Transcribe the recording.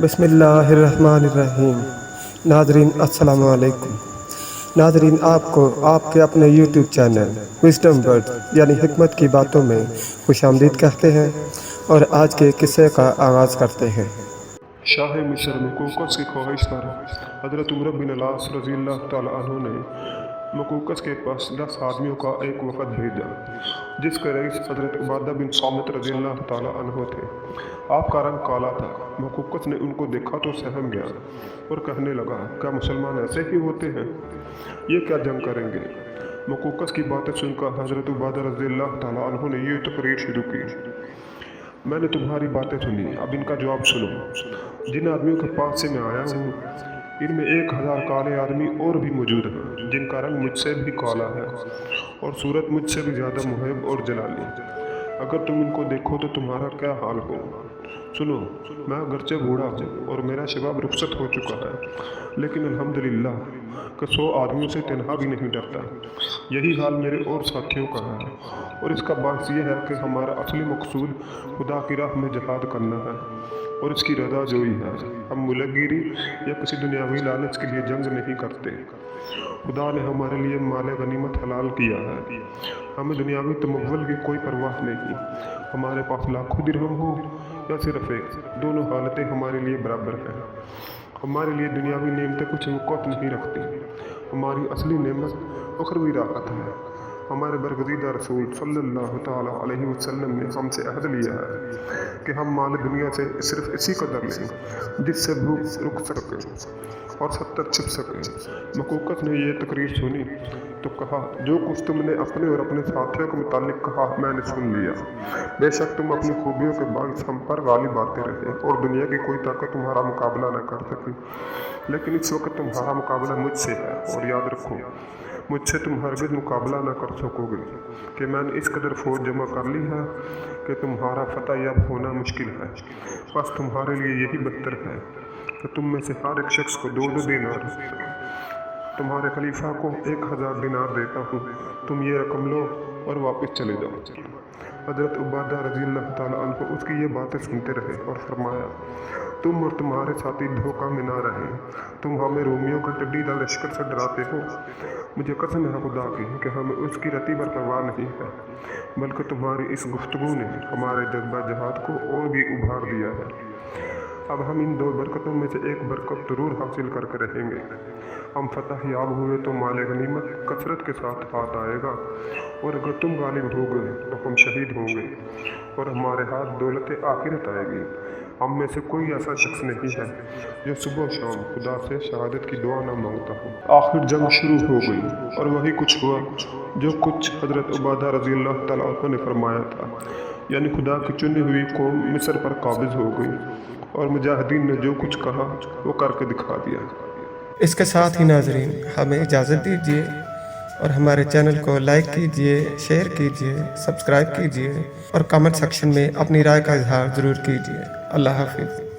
बिस्मिल्लाहिर्रहमानिर्रहीम। नाज़रीन अस्सलाम वालेकुम। नाज़रीन, आपको आपके अपने यूट्यूब चैनल विज़डम वर्ड्स यानी हिकमत की बातों में खुशामदीद कहते हैं और आज के किस्से का आगाज़ करते हैं। शाह मिस्र मकूकस की ख्वाहिश पर हज़रत उमर बिन अलास रज़ियल्लाहु तआला अन्हु ने मकूकस के पास 10 आदमियों का एक वफ़द भेजा, जिसके रईस हज़रत उबादा बिन सामित रज़ियल्लाहु तआला अन्हु थे। आपका रंग काला था। मकूकस ने उनको देखा तो सहम गया और कहने लगा, क्या मुसलमान ऐसे ही होते हैं? ये क्या जंग करेंगे? मकूकस की बातें सुनकर हज़रत उबादा रज़ियल्लाहु तआला अन्हु ने ये तकरीर शुरू की, मैंने तुम्हारी बातें सुनी, अब इनका जवाब सुनो। जिन आदमियों के पास से मैं आया हूँ, इनमें 1000 काले आदमी और भी मौजूद हैं, जिनका रंग मुझसे भी काला है और सूरत मुझसे भी ज़्यादा मुहिब और जलाली। अगर तुम इनको देखो तो तुम्हारा क्या हाल हो? सुनो, मैं अगरचे बूढ़ा हूँ और मेरा शबाब रुखसत हो चुका है, लेकिन अल्हम्दुलिल्लाह कि 100 आदमियों से तन्हा भी नहीं डरता। यही हाल मेरे और साथियों का है, और इसका बात यह है कि हमारा असली मकसूद खुदा की राह में जिहाद करना है और इसकी रज़ा जोई है। हम मुलगिरी या किसी दुनियावी लालच के लिए जंग नहीं करते। खुदा ने हमारे लिए माल गनीमत हलाल किया है। हमें दुनियावी तमव्वुल की कोई परवाह नहीं। हमारे पास लाखों दिरहम हो या सिर्फ एक, दोनों हालतें हमारे लिए बराबर हैं। हमारे लिए दुनियावी नेमतें कुछ वक़्त नहीं रखती। हमारी असली नेमत उखरवी राहत है। हमारे बरगज़ीदा रसूल सल्लल्लाहु तआला अलैहि वसल्लम ने हमसे अहद लिया है कि हम माल दुनिया से सिर्फ इसी कदर लें जिससे भूख रुक सके और सत्तर छिप सके। मकूकस ने यह तकरीर सुनी तो कहा, जो कुछ तुमने अपने और अपने साथियों के मुतालिक कहा मैंने सुन लिया। बेशक तुम अपनी खूबियों के बाइस हम पर गालिब आते रहे और दुनिया की कोई ताकत तुम्हारा मुकाबला न कर सकी, लेकिन इस वक्त तुम्हारा मुकाबला मुझसे है, और याद रखो मुझसे तुम हरगिज़ मुकाबला न कर सकोगे कि मैंने इस कदर फौज जमा कर ली है कि तुम्हारा फतह याब होना मुश्किल है। बस तुम्हारे लिए यही बेहतर है कि तुम में से हर एक शख्स को 2-2 दिनार, तुम्हारे खलीफा को 1000 दिनार देता हूँ। तुम ये रकम लो और वापस चले जाओ। हज़रत उबादा रज़ियल्लाहु तआला अन्हु उसकी ये बातें सुनते रहे और फरमाया, तुम और तुम्हारे साथी धोखा में ना रहें। तुम हमें रोमियों का टिड्डी दल लश्कर से डराते हो। मुझे कसम है खुदा की कि हमें उसकी रती भर परवाह नहीं है, बल्कि तुम्हारी इस गुफ्तगू ने हमारे जज्बा जहाद को और भी उभार दिया है। अब हम इन 2 बरकतों में से एक बरकत ज़रूर हासिल करके रहेंगे। हम फतह याब हुए तो माल गनीमत कसरत के साथ हाथ आएगा, और अगर तुम गालिब हो गए तो हम शहीद होंगे और हमारे हाथ दौलत आखिरत आएगी। हम में से कोई ऐसा शख्स नहीं है जो सुबह शाम खुदा से शहादत की दुआ ना मांगता हो। आखिर जंग शुरू हो गई और वही कुछ हुआ जो कुछ हज़रत उबादा रज़ियल्लाहु तआला अन्हु ने फरमाया था, यानी खुदा की चुनी हुई कौम मिस्र पर काबिज़ हो गई और मुजाहिदीन ने जो कुछ कहा वो करके दिखा दिया। इसके साथ ही नाज़रीन हमें इजाज़त दीजिए और हमारे चैनल को लाइक कीजिए, शेयर कीजिए, सब्सक्राइब कीजिए और कमेंट सेक्शन में अपनी राय का इजहार ज़रूर कीजिए। अल्लाह हाफ़िज़।